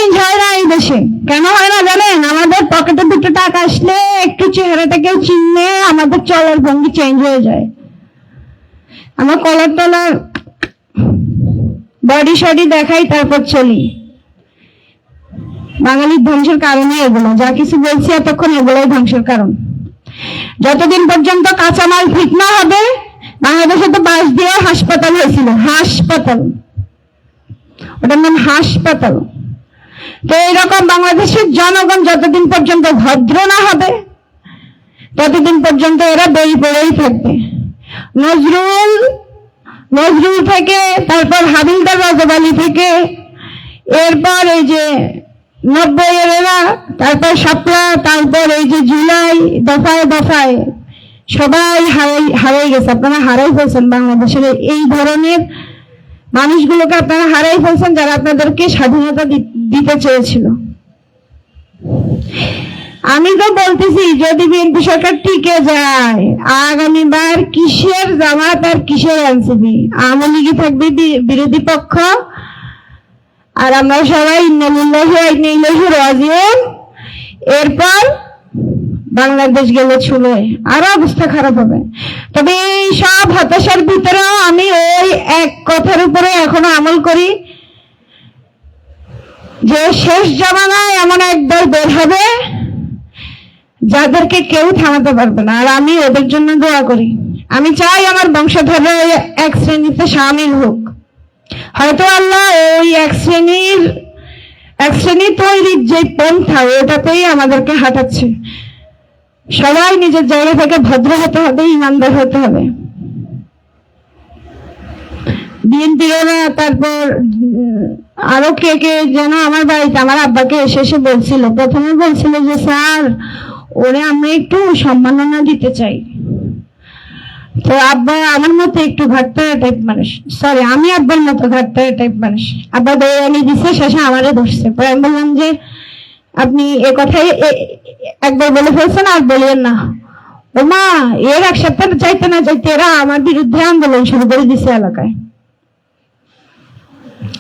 Change হয় না এই দেশে। কেন হয় না জানেন? আমাদের পকেটে দুটো টাকা আসলে একটু চেহারাটাকে চিনলে আমাদের চলার ভঙ্গি চেঞ্জ হয়ে যায়। আমরা কলার টলার বডি শডি দেখাই তারপর চলি। বাঙালির ধ্বংসের কারণে এগুলো, যা কিছু বলছি এতক্ষণ এগুলোই ধ্বংসের কারণ। যতদিন পর্যন্ত কাঁচামাল ঠিক না হবে, বাংলাদেশে তো বাঁশ দিয়ে হাসপাতাল হয়েছিল, হাসপাতাল, ওটার নাম হাসপাতাল। তো এইরকম বাংলাদেশের জনগণ যতদিন পর্যন্ত ভদ্র না হবে ততদিন পর্যন্ত এরা বই পড়েই থাকবে। নজরুল থেকে, তারপর হাবিলদার রাজবালি থেকে, এরপর এই যে 90-এর এরা, তারপর শাপলা, তারপর এই যে জুলাই, দফায় দফায় সবাই হারাই গেছে। আপনারা হারাই ফেলছেন বাংলাদেশের এই ধরনের মানুষগুলোকে, আপনারা হারাই ফেলছেন যারা আপনাদেরকে স্বাধীনতা দিতে চেয়েছিল। আমি তো বলতেছি যদি বিএনপি সরকার টিকে যায়, আগামীবার কিসের জামাত আর কিসের এনসিপি, আওয়ামী লীগই থাকবে বিরোধী পক্ষ, আর আমরা সবাই ইন্নালিল্লাহি ওয়া ইন্না ইলাইহি রাজিউন। এরপর বাংলাদেশ গেলে ছুলে আরো অবস্থা খারাপ হবে। তবে এই সব হতাশার ভিতরেও আমি ওই এক কথার উপরে এখনো আমল করি যে শেষ জামানায় এমন একদল বের হবে যাদেরকে কেউ থামাতে পারবে না, আর আমি ওদের জন্য দোয়া করি। আমি চাই আমার বংশধররা এক শ্রেণীতে সামিল হোক। হয়তো আল্লাহ ওই এক শ্রেণী তৈরির যে পন্থা, ওটাতেই আমাদেরকে হাঁটাচ্ছে। সবাই নিজের জায়গা থেকে ভদ্র হতে হবে, ইমানদার হতে হবে। বিএনপিরা, তারপর আরো কে কে যেন আমার বাড়িতে আমার আব্বাকে এসে বলছিল, প্রথমে বলছিল যে স্যার ওরে আমরা একটু সম্মাননা দিতে চাই। তো আব্বা আমার মতো একটু ঘাটতারা টাইপ মানুষ, সরি আমি আব্বার মতো ঘাটতারা টাইপ মানুষ। আব্বা দৌড়ানি দিচ্ছে, শেষে আমারে ধরছে। পরে আমি বললাম যে আপনি এ কথাই একবার বলে ফেলছেন, আর বলিয়েন না। ও মা, এর এক সপ্তাহ চাইতে না চাইতে এরা আমার বিরুদ্ধে আন্দোলন শুরু করে দিচ্ছে এলাকায়।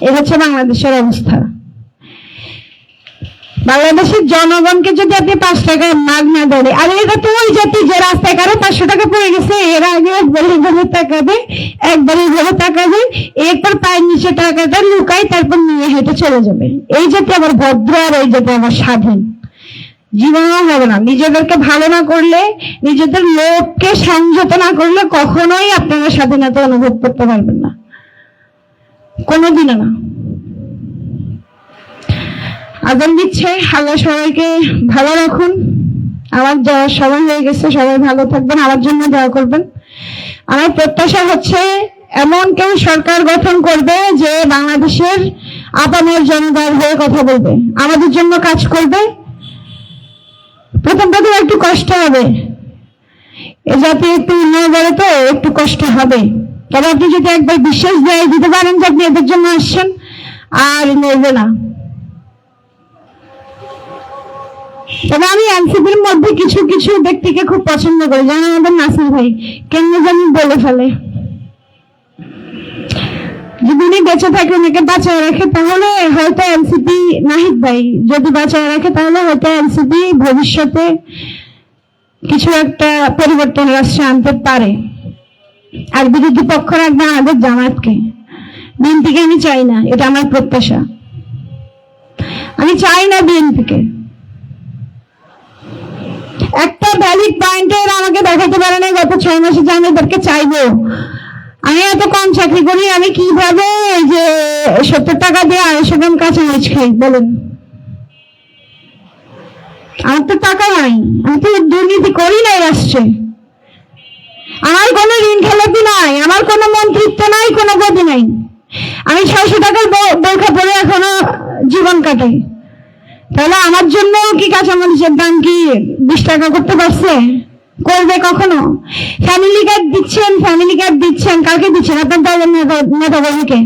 এ হচ্ছে বাংলাদেশের অবস্থা। বাংলাদেশের জনগণকে যদি আপনি 5 টাকা মাগ না দেন, আর এটা তো ওই জাতি যে রাস্তায় কারো 500 টাকা পড়ে গেছে, এর আগে একবার এইভাবে তাকাবে, একবার এইভাবে তাকাবে, এরপর পায়ের নিচে টাকাটা লুকাই, তারপর নিয়ে হেঁটে চলে যাবে। এই জাতি আবার ভদ্র, আর এই জাতি আবার স্বাধীন জীবনও হবে না। নিজেদেরকে ভালো না করলে, নিজেদের লোককে সংযত না করলে কখনোই আপনারা স্বাধীনতা অনুভব করতে পারবেন না, কোনোদিনও না। আজান দিচ্ছে, আল্লাহ সবাইকে ভালো রাখুন। আমার যাওয়ার সময় হয়ে গেছে, সবাই ভালো থাকবেন, আমার জন্য দোয়া করবেন। আমার প্রত্যাশা হচ্ছে এমন কেউ সরকার গঠন করবে যে বাংলাদেশের আপামর জনতার হয়ে কথা বলবে, আমাদের জন্য কাজ করবে। প্রথম একটু কষ্ট হবে, এ জাতি একটু উন্নয়ন করে, তো একটু কষ্ট হবে। তবে আপনি যদি একবার বিশ্বাস দিতে পারেন যে আপনি এদের জন্য আসছেন, আর নড়বে না। তবে আমি এনসিপির মধ্যে কিছু কিছু ব্যক্তিকে খুব পছন্দ করি, যেমন আমাদের নাসির ভাই কেমন জানি বলে ফেলে। যদি উনি বেঁচে থাকে, ওনাকে বাঁচায় রাখে, তাহলে হয়তো এনসিপি, নাহিদ ভাই যদি বাঁচায় রাখে তাহলে হয়তো এনসিপি ভবিষ্যতে কিছু একটা পরিবর্তন রাষ্ট্রে আনতে পারে। আর বিরোধী পক্ষ রাখবে আমাদের জামাতকে, বিএনপিকে আমি চাই না, এটা আমার প্রত্যাশা। আমি চাই না বিএনপিকে। একটা ভ্যালিড পয়েন্টে এরা আমাকে দেখাতে পারে না গত 6 মাসে যে আমি এদেরকে চাইবো। আমি এত কম চাকরি করি, আমি কিভাবে যে 70 টাকা দিয়ে 250 গ্রাম কাঁচামরিচ খাই বলেন? আমার তো টাকা নাই, আমি তো দুর্নীতি করি নাই রাষ্ট্রে। আমার কোনো ঋণ খেলাপি নাই, আমার কোনো মন্ত্রিত্ব নাই, কোনো গতি নাই। আমি 600 টাকার বোরখা পরে এখনো জীবন কাটাই। তাহলে আমার জন্য কি কাঁচামরিচের দাম কি 20 টাকা করতে পারছে? করবে কখনো? ফ্যামিলি কার্ড দিচ্ছেন, কালকে দিচ্ছেন আপনার দলের নেতা কর্মীকে।